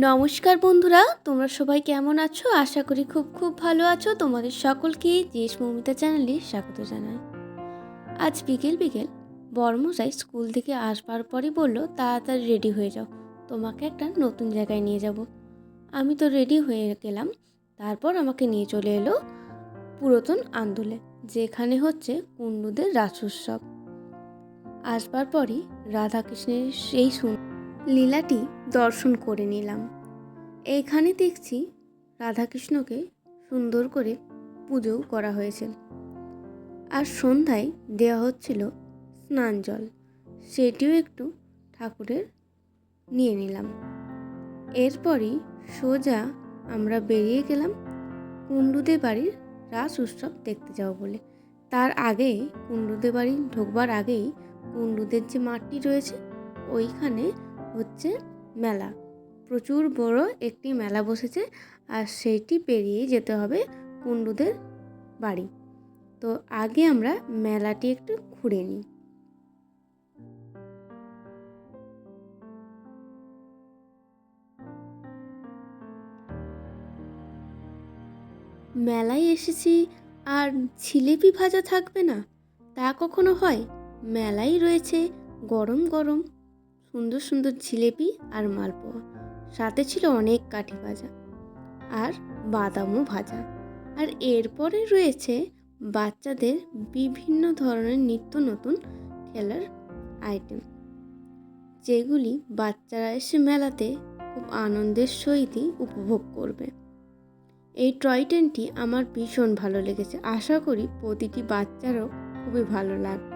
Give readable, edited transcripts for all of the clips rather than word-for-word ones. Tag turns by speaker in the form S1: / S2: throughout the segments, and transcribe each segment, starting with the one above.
S1: নমস্কার বন্ধুরা, তোমরা সবাই কেমন আছো? আশা করি খুব ভালো আছো। তোমাদের সকলকে জিএস মৌমিতা চ্যানেলে স্বাগত জানাই। আজ বিকেল বড়মশাই স্কুল থেকে আসবার পরই বলল, তাড়াতাড়ি রেডি হয়ে যাও, তোমাকে একটা নতুন জায়গায় নিয়ে যাব। আমি তো রেডি হয়ে গেলাম। তারপর আমাকে নিয়ে চলে এলো পুরাতন আন্দোলে, যেখানে হচ্ছে কুন্ডুদের রাস উৎসব। আসবার পরই রাধাকৃষ্ণের সেই লীলাটি দর্শন করে নিলাম। এইখানে দেখছি রাধাকৃষ্ণকে সুন্দর করে পুজোও করা হয়েছে, আর সন্ধ্যায় দেওয়া হচ্ছিল স্নান জল, সেটিও একটু ঠাকুরের নিয়ে নিলাম। এরপরই সোজা আমরা বেরিয়ে গেলাম কুন্ডুদের বাড়ির রাস উৎসব দেখতে যাব বলে। তার আগেই কুন্ডুদের বাড়ি ঢোকবার আগেই কুন্ডুদের যে মাঠটি রয়েছে ওইখানে হচ্ছে মেলা, প্রচুর বড় একটি মেলা বসেছে, আর সেইটি পেরিয়ে যেতে হবে কুন্ডুদের বাড়ি। তো আগে আমরা মেলাটি একটু ঘুরে নিই। মেলায় এসেছি আর জিলেপি ভাজা থাকবে না তা কখনো হয়? মেলায় রয়েছে গরম গরম সুন্দর সুন্দর জিলেপি আর মালপোয়া, সাথে ছিল অনেক কাঠি ভাজা আর বাদামও ভাজা। আর এরপরে রয়েছে বাচ্চাদের বিভিন্ন ধরনের নিত্য নতুন খেলার আইটেম, যেগুলি বাচ্চারা এসে মেলাতে খুব আনন্দের সহিতই উপভোগ করবে। এই টয় ট্রেনটি আমার ভীষণ ভালো লেগেছে, আশা করি প্রতিটি বাচ্চারও খুবই ভালো লাগবে।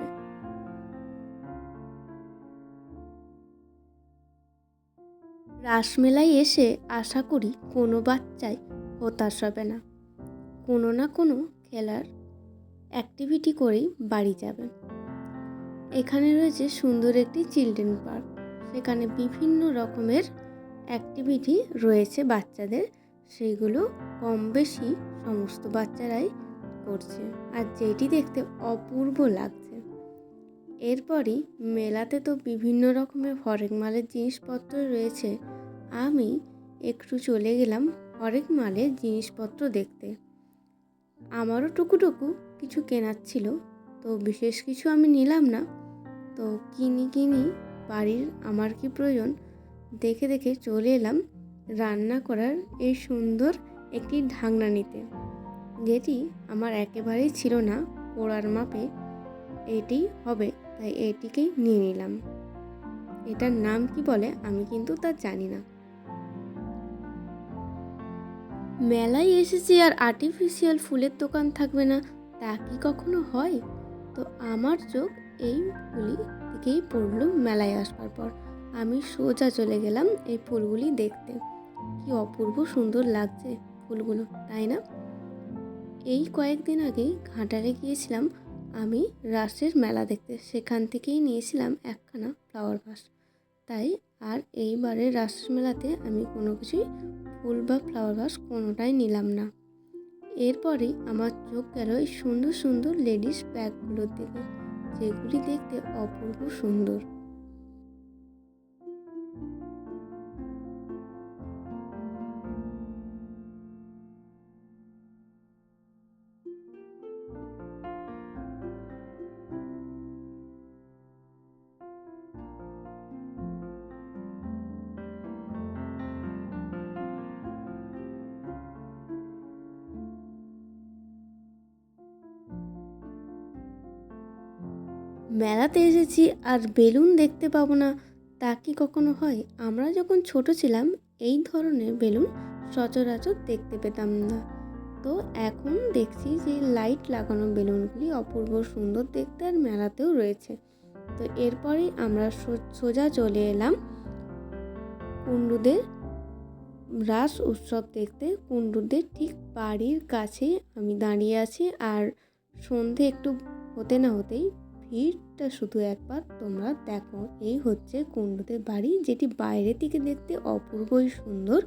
S1: রাসমেলায় এসে আশা করি কোনো বাচ্চাই হতাশ হবে না, কোনো না কোনো খেলার অ্যাক্টিভিটি করেই বাড়ি যাবে। এখানে রয়েছে সুন্দর একটি চিলড্রেন পার্ক, সেখানে বিভিন্ন রকমের অ্যাক্টিভিটি রয়েছে বাচ্চাদের, সেগুলো কম বেশি সমস্ত বাচ্চারাই করছে, আর যেটি দেখতে অপূর্ব লাগছে। এরপরই মেলাতে তো বিভিন্ন রকমের হরেক মালের জিনিসপত্র রয়েছে। আমি একটু চলে গেলাম হরেক মালের জিনিসপত্র দেখতে। আমারও টুকুটুকু কিছু কেনার ছিল, তো বিশেষ কিছু আমি নিলাম না। তো কিনি বাড়ির আমার কি প্রয়োজন দেখে দেখে চলে এলাম রান্না করার এই সুন্দর একটি ঢাকনা নিতে, যেটি আমার একেবারেই ছিল না পোড়ার মাপে এটি হবে, তাই এটিকেই নিয়ে নিলাম। এটার নাম কি বলে আমি কিন্তু তা জানি না। মেলায় এসেছি আর আর্টিফিশিয়াল ফুলের দোকান থাকবে না তা কি কখনো হয়? তো আমার চোখ এইগুলি দিকেই পড়লো মেলায় আসবার পর। আমি সোজা চলে গেলাম এই ফুলগুলি দেখতে। কি অপূর্ব সুন্দর লাগছে ফুলগুলো, তাই না? এই কয়েকদিন আগেই ঘাটালে গিয়েছিলাম আমি রাসের মেলা দেখতে, সেখান থেকেই নিয়েছিলাম একখানা ফ্লাওয়ার ভাস। তাই আর এইবারের রাস মেলাতে আমি কোনো কিছুই ফুল বা ফ্লাওয়ার ভাস কোনোটাই নিলাম না। এরপরেই আমার চোখ গেল এই সুন্দর সুন্দর লেডিস ব্যাগগুলোর দিকে, যেগুলি দেখতে অপূর্ব সুন্দর। মেলাতে এসেছি আর বেলুন দেখতে পাবো না তা কি কখনো হয়? আমরা যখন ছোট ছিলাম এই ধরনের বেলুন সচরাচর দেখতে পেতাম না। তো এখন দেখছি যে লাইট লাগানো বেলুনগুলি অপূর্ব সুন্দর দেখতে, আর মেলাতেও রয়েছে। তো এরপরেই আমরা সোজা চলে এলাম কুন্ডুদের রাস উৎসব দেখতে। কুন্ডুদের ঠিক বাড়ির কাছেই আমি দাঁড়িয়ে আছি, আর সন্ধে একটু হতে না হতেই ভিড়টা শুধু একবার তোমরা দেখো। এই হচ্ছে কুন্ডুদের বাড়ি, যেটি বাইরে থেকে দেখতে অপূর্বই সুন্দর।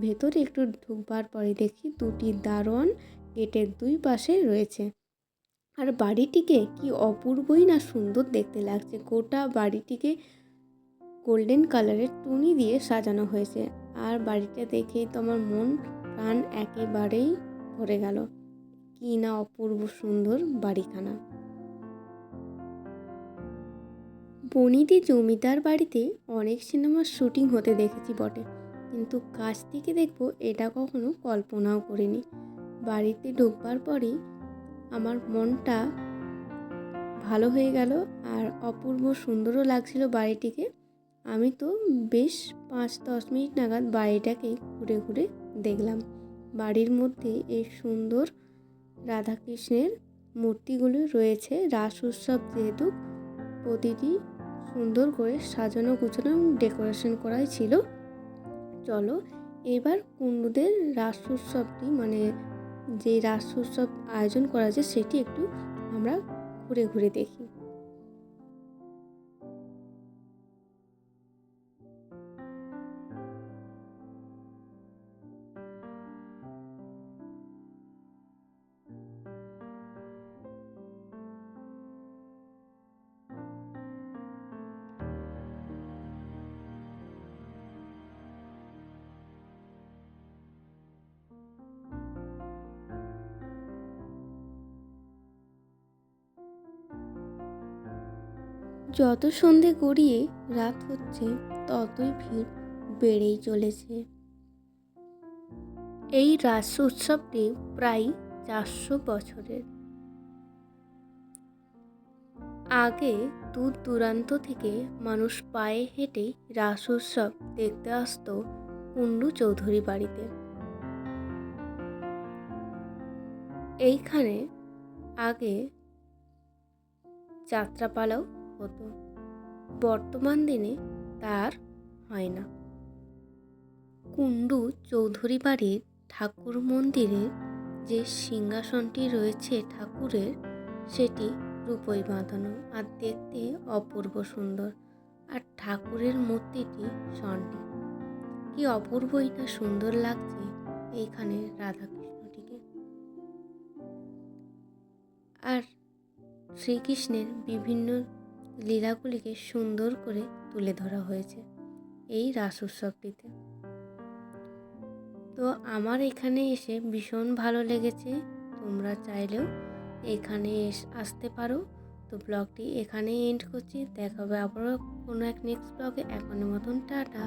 S1: ভেতরে একটু ঢুকবার পরে দেখি দুটি দারোয়ান গেটের দুই পাশে রয়েছে, আর বাড়িটিকে কি অপূর্বই না সুন্দর দেখতে লাগছে। গোটা বাড়িটিকে গোল্ডেন কালারের টুনি দিয়ে সাজানো হয়েছে। আর বাড়িটা দেখেই তো আমার মন প্রাণ একেবারেই ভরে গেল। কি না অপূর্ব সুন্দর বাড়িখানা। বনিদি জমিদার বাড়িতে অনেক সিনেমার শুটিং হতে দেখেছি বটে, কিন্তু কাছ থেকে দেখবো এটা কখনো কল্পনাও করিনি। বাড়িতে ঢুকবার পরই আমার মনটা ভালো হয়ে গেল আর অপূর্ব সুন্দরও লাগছিল বাড়িটিকে। আমি তো বেশ 5-10 মিনিট নাগাদ বাড়িটাকে ঘুরে ঘুরে দেখলাম। বাড়ির মধ্যে এই সুন্দর রাধাকৃষ্ণের মূর্তিগুলো রয়েছে। রাস উৎসব যেহেতু, প্রতিটি সুন্দর করে সাজানো গুছানো ডেকোরেশন করাই ছিল। চলো এবার কুন্ডুদের রাস উৎসবটি, মানে যে রাস উৎসব আয়োজন করা আছে সেটি একটু আমরা ঘুরে ঘুরে দেখি। যত সন্ধে গড়িয়ে রাত হচ্ছে ততই ভিড় বেড়েই চলেছে। এই রাস উৎসবটি প্রায় 400 বছরের। আগে দূর দূরান্ত থেকে মানুষ পায়ে হেঁটে রাস উৎসব দেখতে আসতো কুন্ডু চৌধুরী বাড়িতে। এইখানে আগে যাত্রাপালাও হতো, বর্তমান দিনে তার হয় না। কুন্ডু চৌধুরী বাড়ির ঠাকুর মন্দিরের যে সিংহাসনটি রয়েছে ঠাকুরের, সেটি রূপোয় বাঁধানো আর দেখতে অপূর্ব সুন্দর। আর ঠাকুরের মূর্তিটি স্বর্ণের। কি অপূর্বই না সুন্দর লাগছে এইখানে রাধাকৃষ্ণটিকে। আর শ্রীকৃষ্ণের বিভিন্ন লীলাগুলিকে সুন্দর করে তুলে ধরা হয়েছে এই রাস উৎসবটিতে। তো আমার এখানে এসে ভীষণ ভালো লেগেছে। তোমরা চাইলেও এখানে আসতে পারো। তো ব্লগটি এখানেই এন্ড করছি। দেখা হবে আবারও কোনো এক নেক্সট ব্লগে। এখনের মতন টাটা।